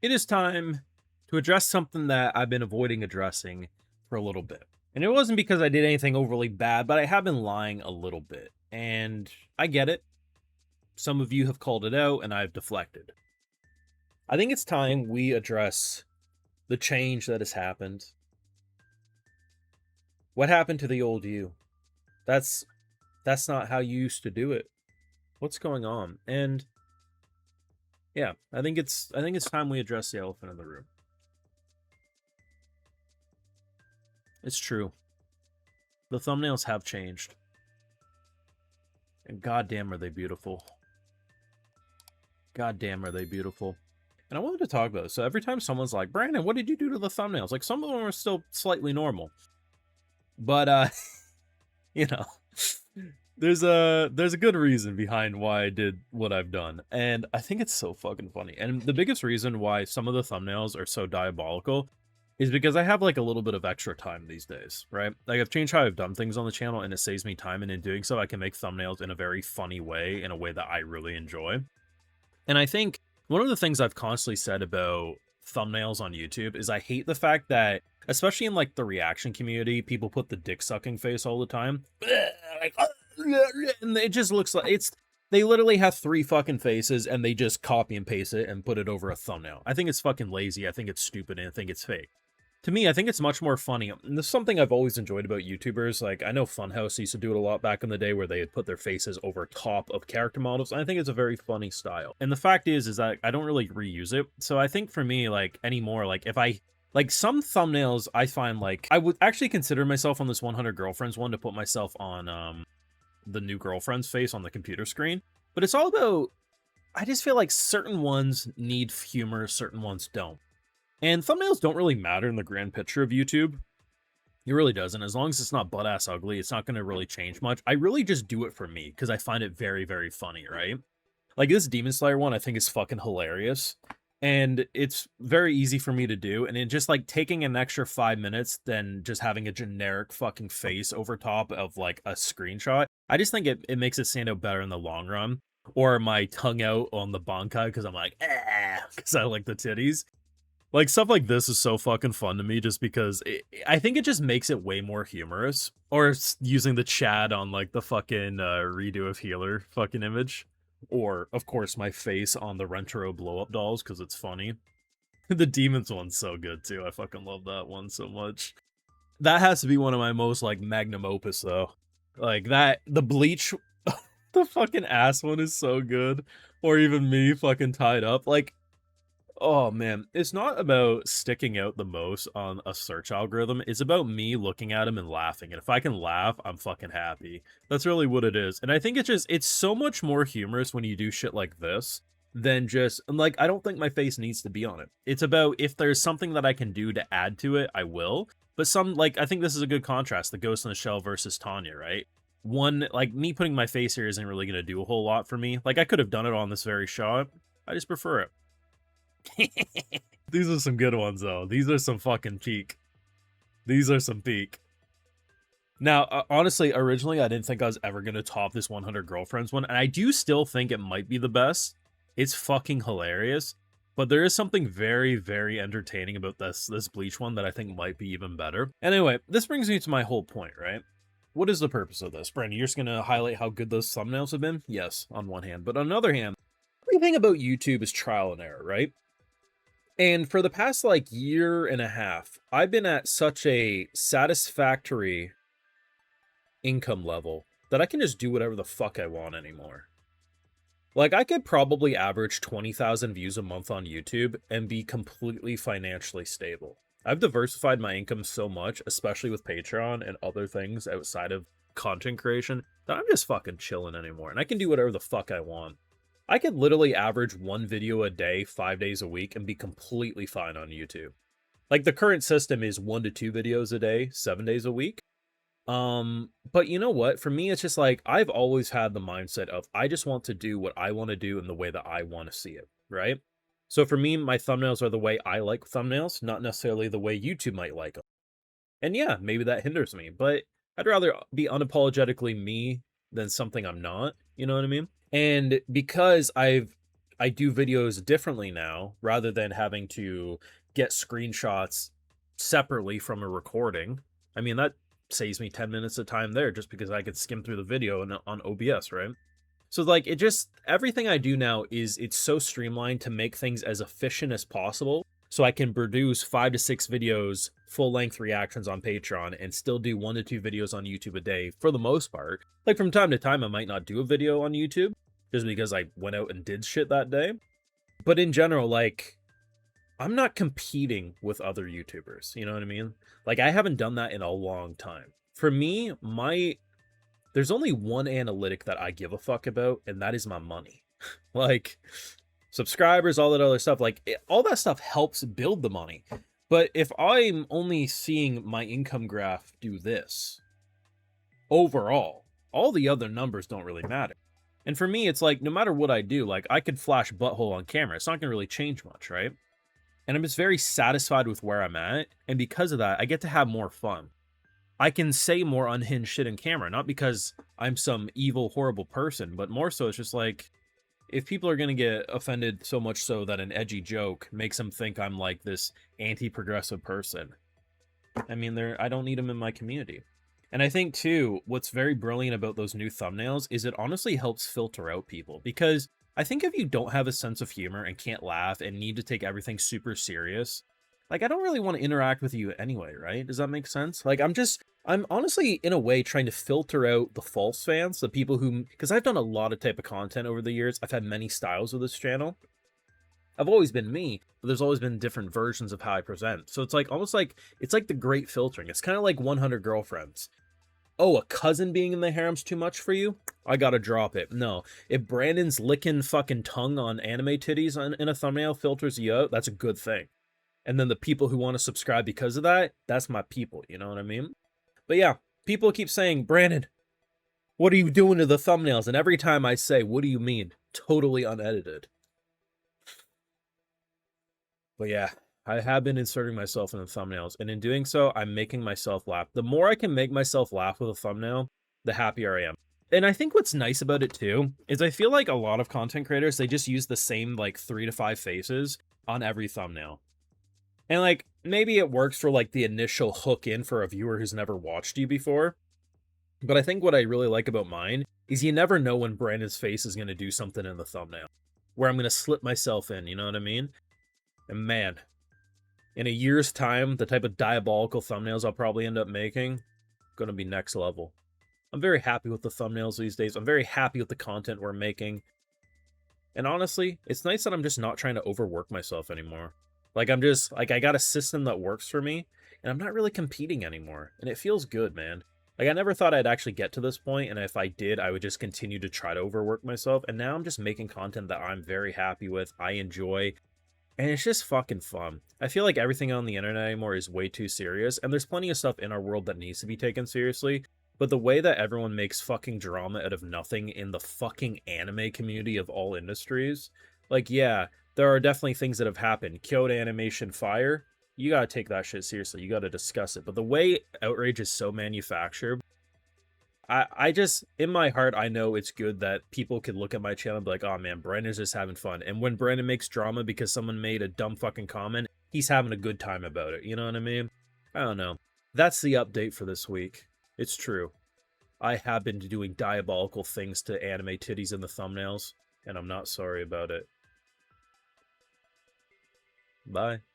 it is time to address something that I've been avoiding addressing for a little bit. And it wasn't because I did anything overly bad, but I have been lying a little bit. And I get it. Some of you have called it out, and I've deflected. I think it's time we address the change that has happened. What happened to the old you? That's not how you used to do it. What's going on? And yeah, I think it's time we address the elephant in the room. It's true. The thumbnails have changed. And goddamn are they beautiful. Goddamn are they beautiful. And I wanted to talk about this. So every time someone's like, Brandon, what did you do to the thumbnails? Like, some of them are still slightly normal. But, you know, there's a good reason behind why I did what I've done. And I think it's so fucking funny. And the biggest reason why some of the thumbnails are so diabolical is because I have like a little bit of extra time these days, right? Like, I've changed how I've done things on the channel, and it saves me time, and in doing so, I can make thumbnails in a very funny way, in a way that I really enjoy. And I think one of the things I've constantly said about thumbnails on YouTube is I hate the fact that, especially in like the reaction community, people put the dick sucking face all the time. And it just looks like they literally have 3 fucking faces and they just copy and paste it and put it over a thumbnail. I think it's fucking lazy. I think it's stupid, and I think it's fake. To me, I think it's much more funny. And this is something I've always enjoyed about YouTubers. Like, I know Funhouse used to do it a lot back in the day, where they would put their faces over top of character models. And I think it's a very funny style. And the fact is that I don't really reuse it. So I think for me, like, anymore, like, if I, like, some thumbnails, I find, like, I would actually consider myself on this 100 Girlfriends one to put myself on, the new girlfriend's face on the computer screen. But it's all about, I just feel like certain ones need humor, certain ones don't. And thumbnails don't really matter in the grand picture of YouTube. It really doesn't. As long as it's not butt-ass ugly, it's not going to really change much. I really just do it for me, because I find it very, very funny, right? Like, this Demon Slayer one, I think is fucking hilarious. And it's very easy for me to do. And it just, like, taking an extra 5 minutes than just having a generic fucking face over top of, like, a screenshot. I just think it makes it stand out better in the long run. Or my tongue out on the bankai, because I'm like, because I like the titties. Like, stuff like this is so fucking fun to me, just because I think it just makes it way more humorous. Or using the Chad on, like, the fucking redo of Healer fucking image. Or, of course, my face on the Rentaro blow-up dolls, because it's funny. The Demons one's so good, too. I fucking love that one so much. That has to be one of my most, like, magnum opus, though. Like, that, the Bleach, the fucking ass one is so good. Or even me fucking tied up. Like, oh man, it's not about sticking out the most on a search algorithm. It's about me looking at him and laughing. And if I can laugh, I'm fucking happy. That's really what it is. And I think it's so much more humorous when you do shit like this than just, like, I don't think my face needs to be on it. It's about, if there's something that I can do to add to it, I will. But like, I think this is a good contrast, the Ghost in the Shell versus Tanya, right? One, like, me putting my face here isn't really going to do a whole lot for me. Like, I could have done it on this very shot. I just prefer it. These are some good ones, though. These are some fucking peak. These are some peak. Now, honestly, originally, I didn't think I was ever going to top this 100 Girlfriends one, and I do still think it might be the best. It's fucking hilarious, but there is something very, very entertaining about this Bleach one that I think might be even better. Anyway, this brings me to my whole point, right? What is the purpose of this? Brandon, you're just going to highlight how good those thumbnails have been? Yes, on one hand. But on the other hand, everything about YouTube is trial and error, right? And for the past, like, year and a half, I've been at such a satisfactory income level that I can just do whatever the fuck I want anymore. Like, I could probably average 20,000 views a month on YouTube and be completely financially stable. I've diversified my income so much, especially with Patreon and other things outside of content creation, that I'm just fucking chilling anymore. And I can do whatever the fuck I want. I could literally average 1 video a day, 5 days a week, and be completely fine on YouTube. Like, the current system is 1 to 2 videos a day, 7 days a week. But you know what? For me, it's just like, I've always had the mindset of, I just want to do what I want to do in the way that I want to see it, right? So for me, my thumbnails are the way I like thumbnails, not necessarily the way YouTube might like them. And yeah, maybe that hinders me, but I'd rather be unapologetically me than something I'm not, you know what I mean? And because I've I do videos differently now rather than having to get screenshots separately from a recording. I mean, that saves me 10 minutes of time there just because I could skim through the video on OBS, right? So like it just everything I do now is it's so streamlined to make things as efficient as possible. So I can produce 5 to 6 videos, full length reactions on Patreon, and still do 1 to 2 videos on YouTube a day for the most part. Like from time to time, I might not do a video on YouTube just because I went out and did shit that day. But in general, like I'm not competing with other YouTubers. You know what I mean? Like I haven't done that in a long time. For me, there's only one analytic that I give a fuck about, and that is my money. Like, subscribers, all that other stuff, like, all that stuff helps build the money. But if I'm only seeing my income graph do this, overall, all the other numbers don't really matter. And for me, it's like, no matter what I do, like, I could flash butthole on camera. It's not going to really change much, right? And I'm just very satisfied with where I'm at. And because of that, I get to have more fun. I can say more unhinged shit in camera, not because I'm some evil, horrible person, but more so it's just like, if people are going to get offended so much so that an edgy joke makes them think I'm like this anti-progressive person, I mean, I don't need them in my community. And I think, too, what's very brilliant about those new thumbnails is it honestly helps filter out people. Because I think if you don't have a sense of humor and can't laugh and need to take everything super serious, like, I don't really want to interact with you anyway, right? Does that make sense? Like, I'm honestly, in a way, trying to filter out the false fans, the people who, because I've done a lot of type of content over the years. I've had many styles with this channel. I've always been me, but there's always been different versions of how I present. So it's like, almost like, it's like the great filtering. It's kind of like 100 Girlfriends. Oh, a cousin being in the harem's too much for you? I gotta drop it. No. If Brandon's licking fucking tongue on anime titties in a thumbnail filters you out, that's a good thing. And then the people who want to subscribe because of that, that's my people, you know what I mean? But yeah, people keep saying, Brandon, what are you doing to the thumbnails? And every time I say, what do you mean? Totally unedited. But yeah, I have been inserting myself in the thumbnails, and in doing so, I'm making myself laugh. The more I can make myself laugh with a thumbnail, the happier I am. And I think what's nice about it too, is I feel like a lot of content creators, they just use the same like 3 to 5 faces on every thumbnail. And like, maybe it works for like the initial hook in for a viewer who's never watched you before. But I think what I really like about mine is you never know when Brandon's face is going to do something in the thumbnail. Where I'm going to slip myself in, you know what I mean? And man, in a year's time, the type of diabolical thumbnails I'll probably end up making, going to be next level. I'm very happy with the thumbnails these days. I'm very happy with the content we're making. And honestly, it's nice that I'm just not trying to overwork myself anymore. Like, I'm just, like, I got a system that works for me, and I'm not really competing anymore. And it feels good, man. Like, I never thought I'd actually get to this point, and if I did, I would just continue to try to overwork myself. And now I'm just making content that I'm very happy with, I enjoy, and it's just fucking fun. I feel like everything on the internet anymore is way too serious, and there's plenty of stuff in our world that needs to be taken seriously. But the way that everyone makes fucking drama out of nothing in the fucking anime community of all industries, like, yeah, there are definitely things that have happened. Kyoto Animation Fire, you gotta take that shit seriously. You gotta discuss it. But the way outrage is so manufactured, I just, in my heart, I know it's good that people could look at my channel and be like, oh man, Brandon's just having fun. And when Brandon makes drama because someone made a dumb fucking comment, he's having a good time about it. You know what I mean? I don't know. That's the update for this week. It's true. I have been doing diabolical things to anime titties in the thumbnails, and I'm not sorry about it. Bye.